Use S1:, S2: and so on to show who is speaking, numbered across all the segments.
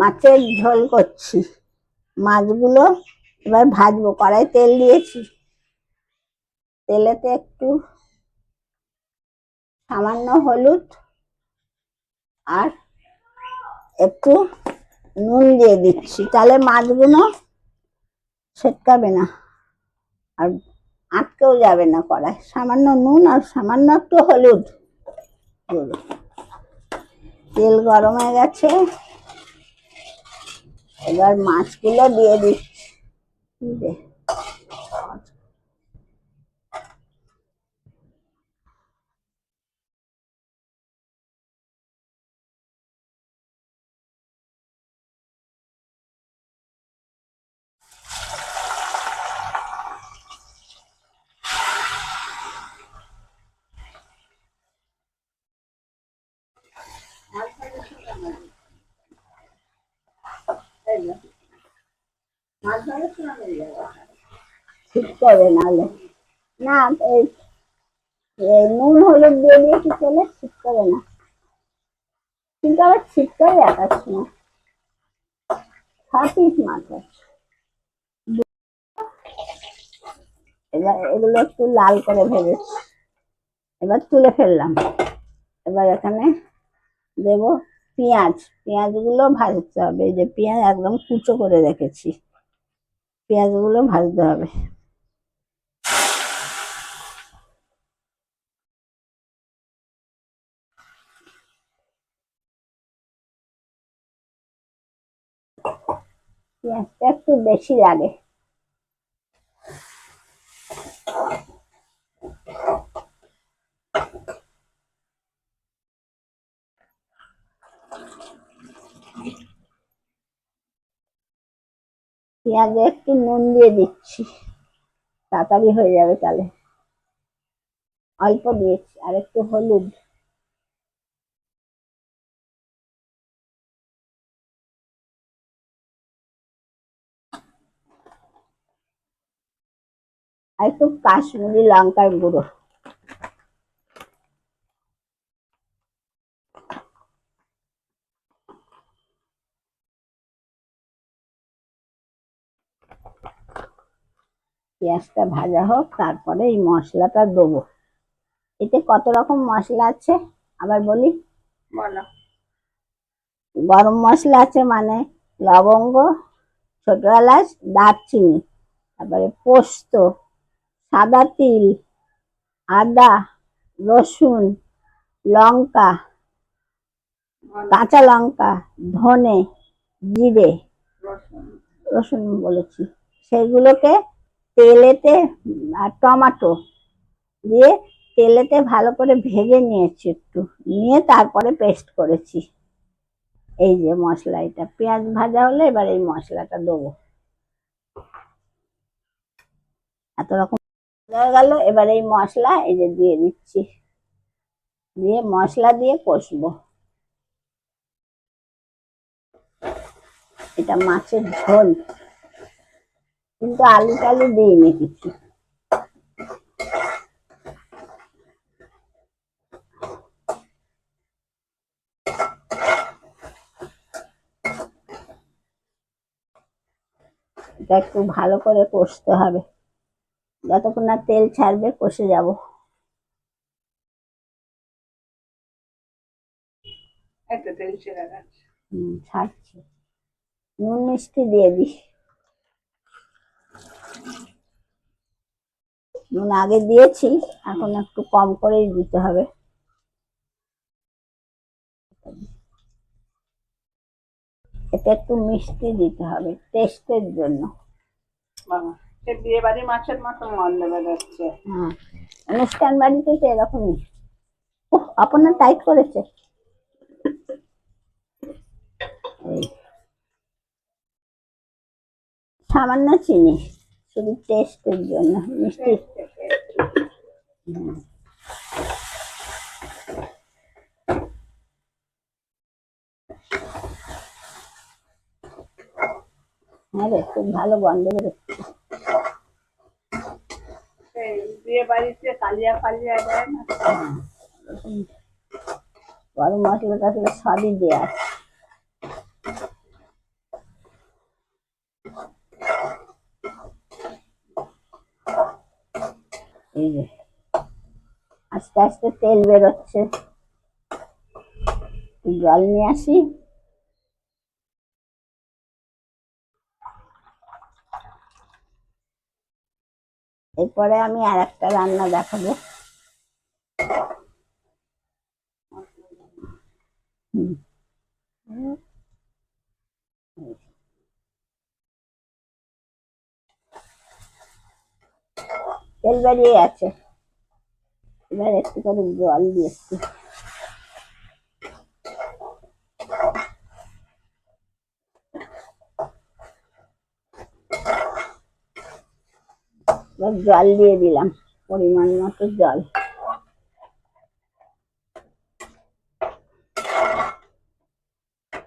S1: মাছের ঝোল করছি। মাছগুলো এবার ভাজবো, কড়াই তেল দিয়েছি। তেলেতে একটু সামান্য হলুদ আর একটু নুন দিয়ে দিচ্ছি, তাহলে মাছগুলো ছেটকাবে না আর আটকেও যাবে না কড়াই। সামান্য নুন আর সামান্য একটু হলুদ গুঁড়ো। তেল গরম হয়ে গেছে, এবার মাছগুলো দিয়ে দিচ্ছি। ঠিক করে নাহলে না, নুন হলুদ দিয়ে দিয়েছি তেলে, ঠিক করে না, কিন্তু আবার ঠিক করে দেখাচ্ছি না। 6 পিস মাছ আছে। এবার এগুলো একটু লাল করে ভেজেছি, এবার তুলে ফেললাম। এবার এখানে দেব পেঁয়াজ। পেঁয়াজগুলো ভাজতে হবে, এই যে পেঁয়াজ একদম কুচো করে রেখেছি, পেঁয়াজগুলো ভাজতে হবে। পেঁয়াজটা একটু বেশি লাগে। পেঁয়াজে একটু নুন দিয়ে দিচ্ছি, তাড়াতাড়ি হয়ে যাবে তাহলে। অল্প দিয়েছি, আর একটু হলুদ। আর একটু কাশ্মীরি লঙ্কার গুঁড়ো। পেঁয়াজটা ভাজা হোক, তারপরে এই মশলাটা দেবো। এতে কত রকম মশলা আছে আবার বলি, বলো। গরম মশলা আছে, মানে লবঙ্গ, ছোট এলাচ, দারচিনি, তারপরে পোস্ত, সাদা তিল, আদা, রসুন, লঙ্কা, কাঁচা লঙ্কা, ধনে, জিরে, রসুন বলেছি, সেগুলোকে তেলেতে, আর টমেটো দিয়ে তেলেতে ভালো করে ভেজে নিয়েছি, একটু নিয়ে তারপরে পেস্ট করেছি। এই যে মশলা, এটা পেঁয়াজ ভাজা হলে এবার এই মশলাটা দেবো। এত রকম হয়ে গেল, এবার এই মশলা এই যে দিয়ে দিচ্ছি, দিয়ে মশলা দিয়ে কষবো। এটা মাছের ঝোল, কিন্তু আলু টালু দিইনি কিছু। এটা একটু ভালো করে কষতে হবে, যতক্ষণ না তেল ছাড়বে কষে যাব। একটা তেল ছেড়ে গেছে, ছাড়ছি। নুন মিষ্টি দিয়ে দিই, নুন আগে দিয়েছি, এখন একটু কম করেই দিতে হবে। এটা একটু মিষ্টি দিতে হবে টেস্টের জন্য। বিয়ে বাড়ি মাছের মতো গন্ধ বেরোচ্ছে। হ্যাঁ, অনুষ্ঠান বাড়িতে তো এরকমই। আপনার টাইট করেছে। সামান্য চিনি, শুধু টেস্টের জন্য, মিষ্টি। হ্যাঁ রে, খুব ভালো গন্ধ বেরোচ্ছে। বিয়ে বাড়িতে কালিয়া ফালিয়া দেয় না, গরম মশলা টসলা সবই দেওয়া আছে। এই যে আস্তে আস্তে তেল বেরোচ্ছে, জল নিয়ে আসি। এরপরে আমি আর একটা রান্না দেখাবো। হুম, তেল বেরিয়ে আছে, এবার একটু করে জল দিয়েছি। এবার জল দিয়ে দিলাম, পরিমাণ মতো জল।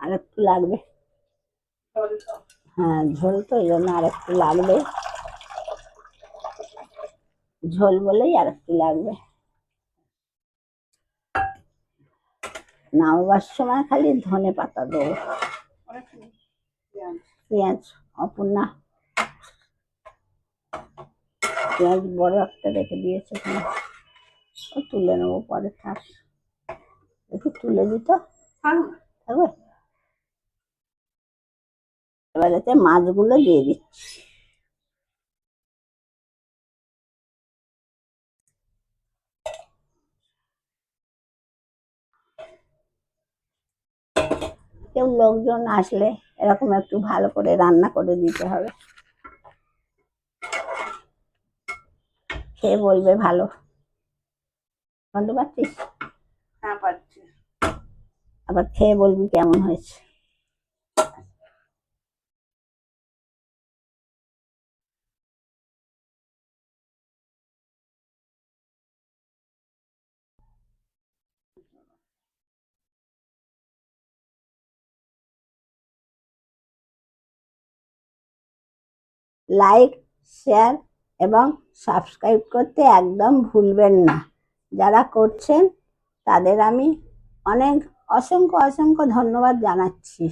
S1: আর একটু লাগবে, হ্যাঁ ঝোল তো এই জন্য আর একটু লাগবে, ঝোল বলেই আর একটু লাগবে। নামাবার সময় খালি ধনে পাতা দেবো, পেঁয়াজ অপূর্ণা পেঁয়াজ বড় একটা রেখে দিয়েছে, তুলে নেবো পরে, থাক একটু তুলে দিত থাকবে। এবার এতে মাছগুলো দিয়ে দিচ্ছি। কেউ লোকজন আসলে এরকম একটু ভালো করে রান্না করে দিতে হবে, খেয়ে বলবে ভালো। বুঝতে পারছিস? হ্যাঁ পাচ্ছি। আবার খেয়ে বলবি কেমন হয়েছে। লাইক, শেয়ার এবং সাবস্ক্রাইব করতে একদম ভুলবেন না। যারা করছেন তাদের আমি অনেক অসংখ্য অসংখ্য ধন্যবাদ জানাচ্ছি।